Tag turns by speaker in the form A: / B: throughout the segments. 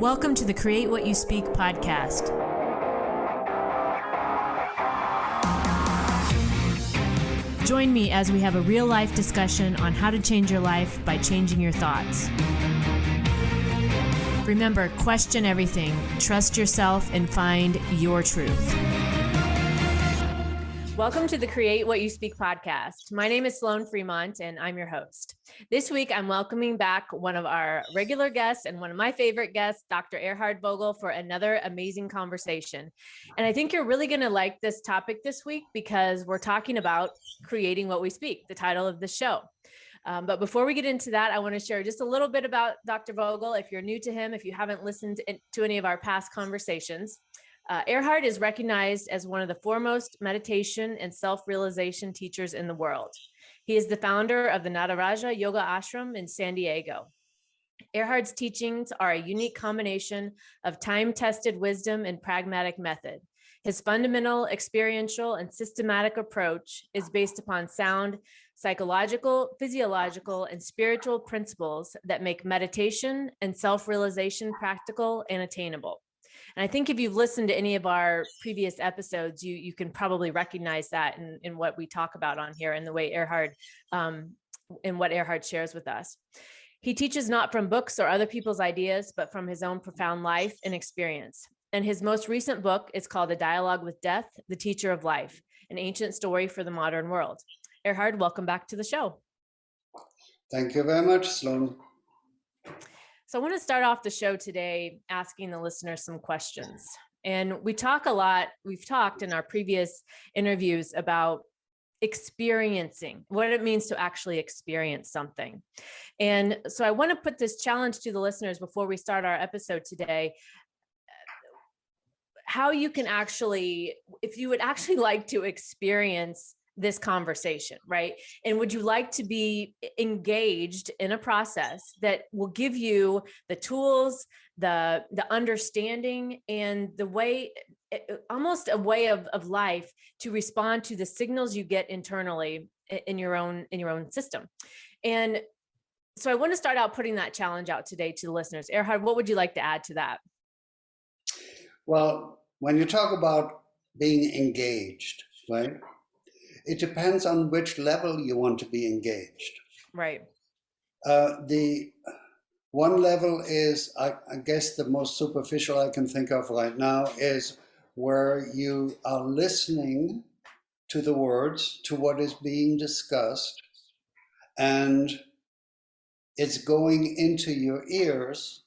A: Welcome to the Create What You Speak podcast. Join me as we have a real-life discussion on how to change your life by changing your thoughts. Remember, question everything, trust yourself, and find your truth. Welcome to the Create What You Speak podcast. My name is Sloan Fremont, and I'm your host. This week, I'm welcoming back one of our regular guests and one of my favorite guests, Dr. Erhard Vogel, for another amazing conversation. And I think you're really going to like this topic this week because we're talking about creating what we speak, the title of the show. But before we get into that, I want to share just a little bit about Dr. Vogel. If you're new to him, if you haven't listened to any of our past conversations, Erhard is recognized as one of the foremost meditation and self-realization teachers in the world. He is the founder of the Nataraja Yoga Ashram in San Diego. Erhard's teachings are a unique combination of time-tested wisdom and pragmatic method. His fundamental, experiential, and systematic approach is based upon sound psychological, physiological, and spiritual principles that make meditation and self-realization practical and attainable. And I think if you've listened to any of our previous episodes, you can probably recognize that in what we talk about on here and the way Erhard, and what Erhard shares with us. He teaches not from books or other people's ideas, but from his own profound life and experience. And his most recent book is called A Dialogue with Death, The Teacher of Life, an ancient story for the modern world. Erhard, welcome back to the show.
B: Thank you very much, Sloan.
A: So I want to start off the show today asking the listeners some questions. And we talk a lot, we've talked in our previous interviews about experiencing, what it means to actually experience something. And so I want to put this challenge to the listeners before we start our episode today, how you can actually, if you would actually like to experience this conversation, right? And would you like to be engaged in a process that will give you the tools, the understanding, and the way, almost a way of life to respond to the signals you get internally in your own system. And so I want to start out putting that challenge out today to the listeners. Erhard, what would you like to add to that?
B: Well, when you talk about being engaged, right? It depends on which level you want to be engaged.
A: Right.
B: The one level is, I guess the most superficial I can think of right now is where you are listening to the words, to what is being discussed, and it's going into your ears,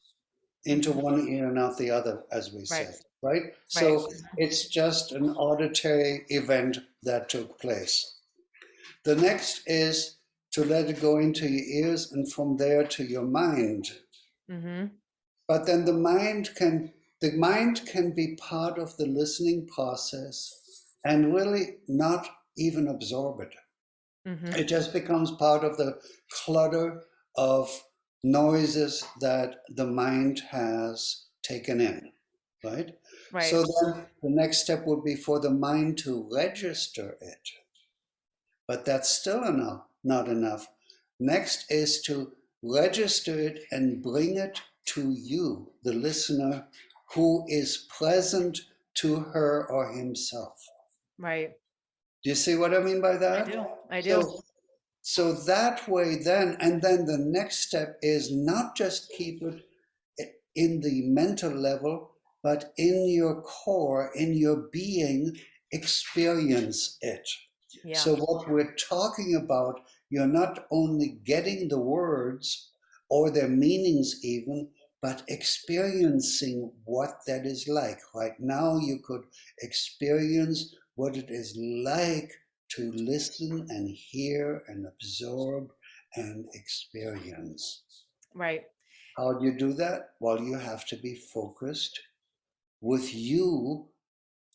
B: into one ear and out the other, as we say. Right? So it's just an auditory event that took place. The next is to let it go into your ears and from there to your mind.
A: Mm-hmm.
B: But then the mind can be part of the listening process and really not even absorb it. Mm-hmm. It just becomes part of the clutter of noises that the mind has taken in, right?
A: Right.
B: So then the next step would be for the mind to register it. But that's still not enough. Next is to register it and bring it to you, the listener, who is present to her or himself.
A: Right.
B: Do you see what I mean by that?
A: I do.
B: So that way then, and then the next step is not just keep it in the mental level, but in your core, in your being, experience it. Yeah. So what we're talking about, you're not only getting the words or their meanings even, but experiencing what that is like. Right now you could experience what it is like to listen and hear and absorb and experience.
A: Right.
B: How do you do that? Well, you have to be focused with you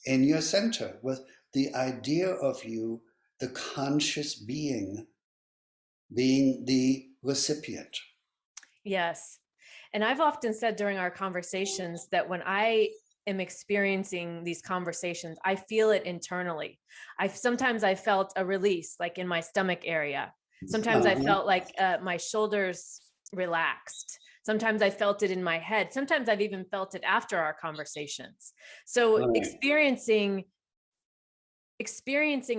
B: in your center, with the idea of you, the conscious being the recipient.
A: Yes. And I've often said during our conversations that when I am experiencing these conversations, I feel it internally. Sometimes I felt a release, like in my stomach area. Sometimes I felt like my shoulders relaxed. Sometimes I felt it in my head. Sometimes I've even felt it after our conversations. So
B: Right.
A: experiencing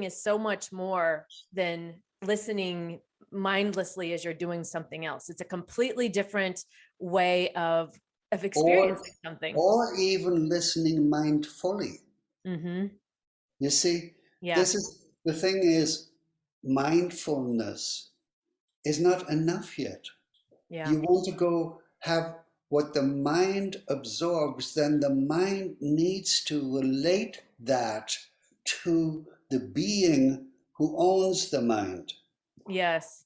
A: is so much more than listening mindlessly as you're doing something else. It's a completely different way of experiencing something.
B: Or even listening mindfully.
A: Mm-hmm.
B: You see,
A: Yeah.
B: this is the thing is mindfulness is not enough yet.
A: Yeah.
B: You want to go have what the mind absorbs, then the mind needs to relate that to the being who owns the mind.
A: Yes.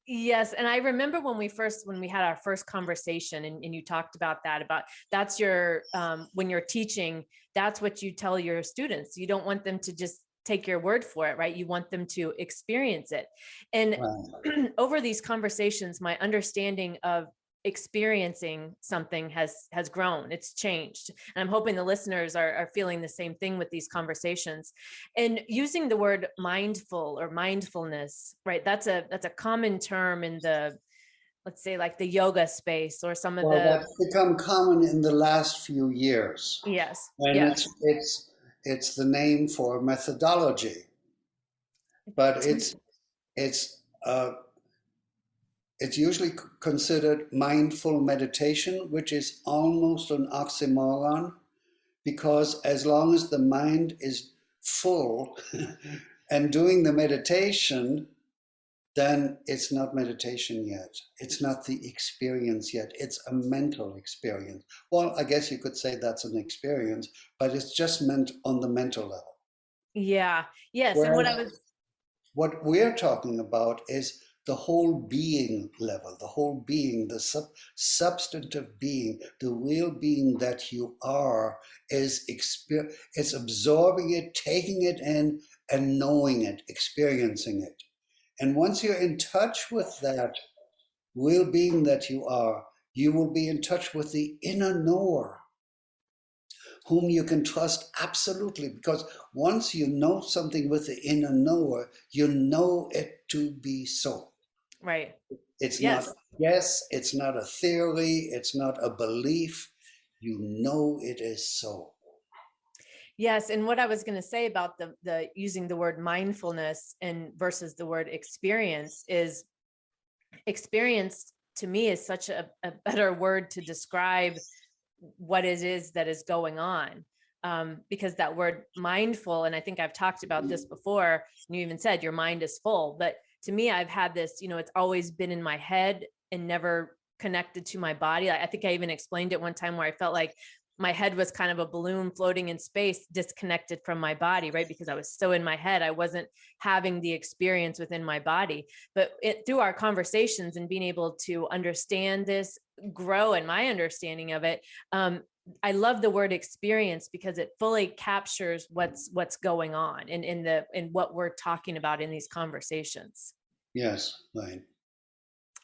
A: Yes. And I remember when we had our first conversation and you talked about that's your, when you're teaching, that's what you tell your students. You don't want them to just take your word for it, right? You want them to experience it. And
B: Right.
A: over these conversations, my understanding of experiencing something has grown. It's changed. And I'm hoping the listeners are feeling the same thing with these conversations. And using the word mindful or mindfulness, right? That's a common term in the, let's say, like the yoga space or some of
B: Well,
A: the.
B: that's become common in the last few years,
A: Yes.
B: and
A: Yes.
B: it's the name for methodology, but it's uh, it's usually considered mindful meditation, which is almost an oxymoron, because as long as the mind is full and doing the meditation, then it's not meditation yet. It's not the experience yet. It's a mental experience. Well, I guess you could say that's an experience, but it's just meant on the mental level.
A: Yeah. Yes. And
B: Whereas what we're talking about is the whole being level, the whole being, the substantive being, the real being that you are is it's absorbing it, taking it in, and knowing it, experiencing it. And once you're in touch with that real being that you are, you will be in touch with the inner knower, whom you can trust absolutely. Because once you know something with the inner knower, you know it to be so.
A: right.
B: It's not
A: Yes.
B: a guess, it's not a theory, it's not a belief. You know it is so.
A: Yes. And what I was going to say about the using the word mindfulness and versus the word experience is experience to me is such a better word to describe what it is that is going on. Because that word mindful, and I think I've talked about this before, and you even said your mind is full. But to me, I've had this, it's always been in my head and never connected to my body. I think I even explained it one time where I felt like my head was kind of a balloon floating in space, disconnected from my body, right? Because I was so in my head, I wasn't having the experience within my body. But through our conversations and being able to understand this, grow in my understanding of it, I love the word experience because it fully captures what's going on in what we're talking about in these conversations.
B: Yes, right.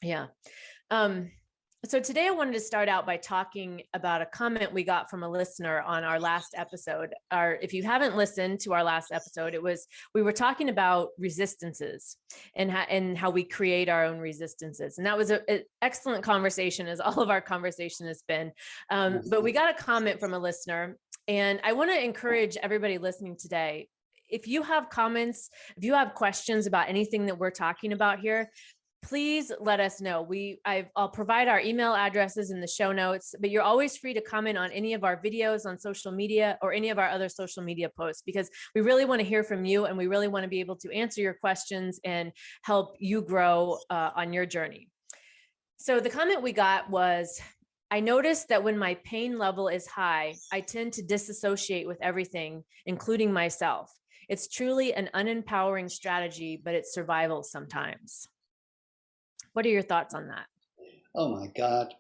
A: Yeah. So today I wanted to start out by talking about a comment we got from a listener on our last episode. If you haven't listened to our last episode, we were talking about resistances and how we create our own resistances. And that was an excellent conversation, as all of our conversation has been. But we got a comment from a listener, and I want to encourage everybody listening today. If you have comments, if you have questions about anything that we're talking about here, please let us know. I'll provide our email addresses in the show notes, but you're always free to comment on any of our videos on social media or any of our other social media posts, because we really want to hear from you and we really want to be able to answer your questions and help you grow on your journey. So the comment we got was, I noticed that when my pain level is high, I tend to disassociate with everything, including myself. It's truly an unempowering strategy, but it's survival sometimes. What are your thoughts on that?
B: Oh my God.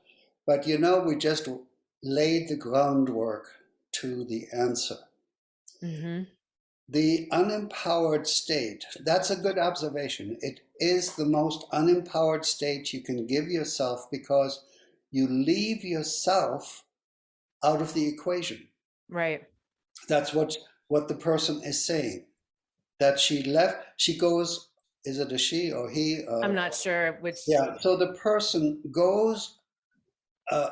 B: But we just laid the groundwork to the answer.
A: Mm-hmm.
B: The unempowered state, that's a good observation. It is the most unempowered state you can give yourself because you leave yourself out of the equation.
A: Right.
B: That's what the person is saying. That she goes, is it a she or he?
A: I'm not sure which.
B: Yeah, so the person goes uh,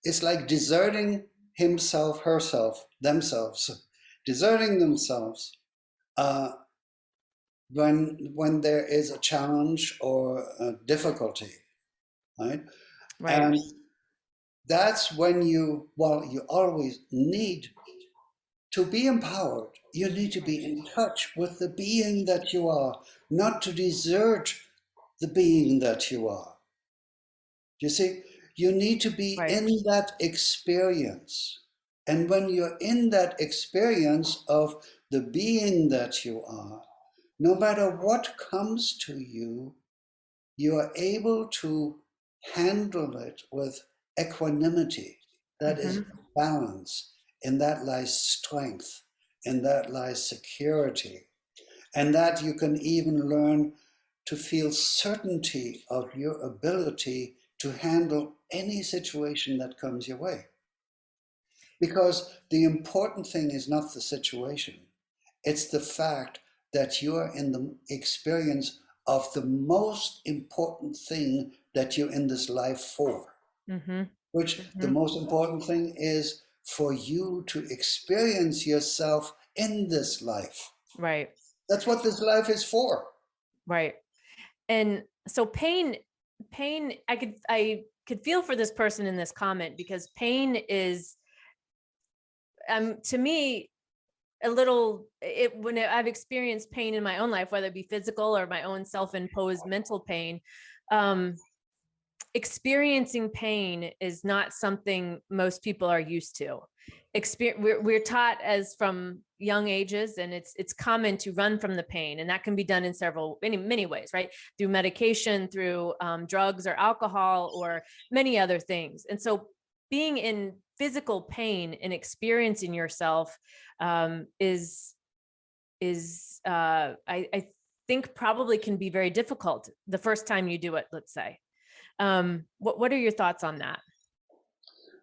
B: it's like deserting himself, herself, themselves, deserting themselves uh, when there is a challenge or a difficulty, right?
A: Right.
B: And that's when you always need to be empowered. You need to be in touch with the being that you are, not to desert the being that you are. Do you see? You need to be
A: Right.
B: in that experience. And when you're in that experience of the being that you are, no matter what comes to you, you are able to handle it with equanimity. That is
A: Mm-hmm.
B: balance. In that lies strength. In that lies security. And that you can even learn to feel certainty of your ability to handle any situation that comes your way. Because the important thing is not the situation, it's the fact that you are in the experience of the most important thing that you're in this life for.
A: Mm-hmm.
B: Which the
A: Mm-hmm.
B: most important thing is for you to experience yourself in this life.
A: Right.
B: That's what this life is for.
A: Right. And so pain, I could feel for this person in this comment, because pain is, to me, a little, when I've experienced pain in my own life, whether it be physical or my own self-imposed mental pain, um, experiencing pain is not something most people are used to. We're taught as from young ages, and it's common to run from the pain, and that can be done in many ways, right? Through medication, through drugs or alcohol, or many other things. And so being in physical pain and experiencing yourself is I think probably can be very difficult the first time you do it, let's say. What are your thoughts on that?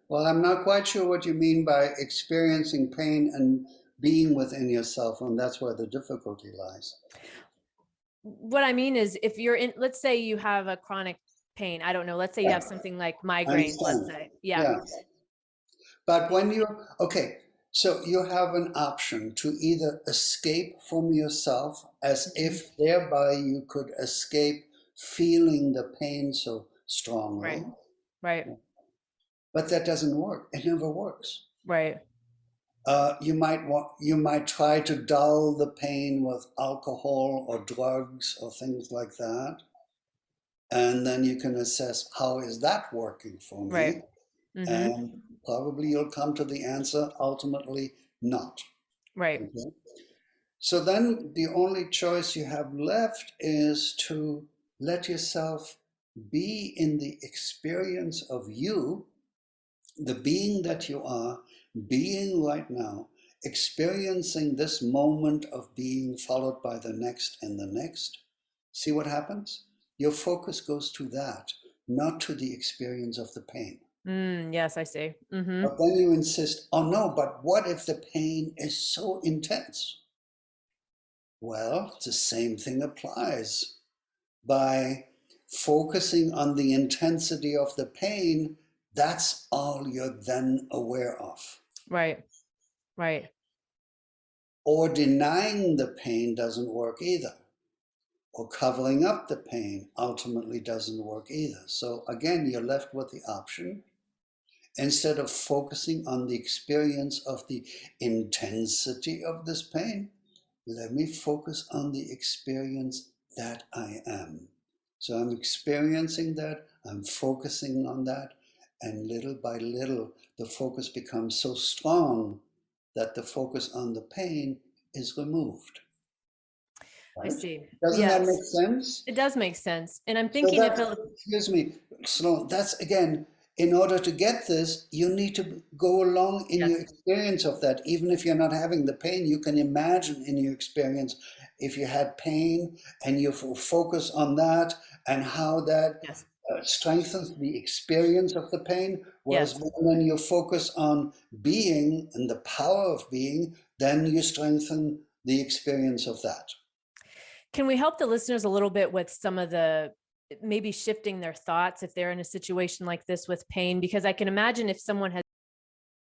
B: Well, I'm not quite sure what you mean by experiencing pain and being within yourself, and that's where the difficulty lies.
A: What I mean is, if you're in, let's say you have a chronic pain, I don't know, let's say you
B: Yeah,
A: have something like
B: I
A: migraines, let's
B: understand.
A: say. Yeah.
B: Yeah. But when you're, okay, so you have an option to either escape from yourself as
A: Mhm.
B: if thereby you could escape feeling the pain so strongly.
A: Right. Right.
B: But that doesn't work. It never works.
A: Right.
B: You might try to dull the pain with alcohol or drugs or things like that. And then you can assess, how is that working for
A: Right.
B: me?
A: Mm-hmm.
B: And probably you'll come to the answer, ultimately not.
A: Right.
B: Okay? So then the only choice you have left is to let yourself be in the experience of you, the being that you are, being right now, experiencing this moment of being, followed by the next and the next. See what happens? Your focus goes to that, not to the experience of the pain.
A: Yes, I see. Mm-hmm.
B: But then you insist, oh no, but what if the pain is so intense? Well, the same thing applies. By focusing on the intensity of the pain, that's all you're then aware of.
A: Right. Right.
B: Or denying the pain doesn't work either. Or covering up the pain ultimately doesn't work either. So again, you're left with the option, instead of focusing on the experience of the intensity of this pain, let me focus on the experience that I am. So I'm experiencing that, I'm focusing on that, and little by little, the focus becomes so strong that the focus on the pain is removed.
A: I
B: Right?
A: see.
B: Doesn't that
A: Yes,
B: make sense?
A: it does make sense. And I'm
B: So
A: thinking if
B: that, excuse me, Sloan, that's again, in order to get this, you need to go along in your
A: yes,
B: experience of that. Even if you're not having the pain, you can imagine in your experience if you had pain and you focus on that and how that
A: yes,
B: strengthens the experience of the pain. Whereas
A: yes.
B: when you focus on being and the power of being, then you strengthen the experience of that.
A: Can we help the listeners a little bit with some of the maybe shifting their thoughts if they're in a situation like this with pain? Because I can imagine if someone has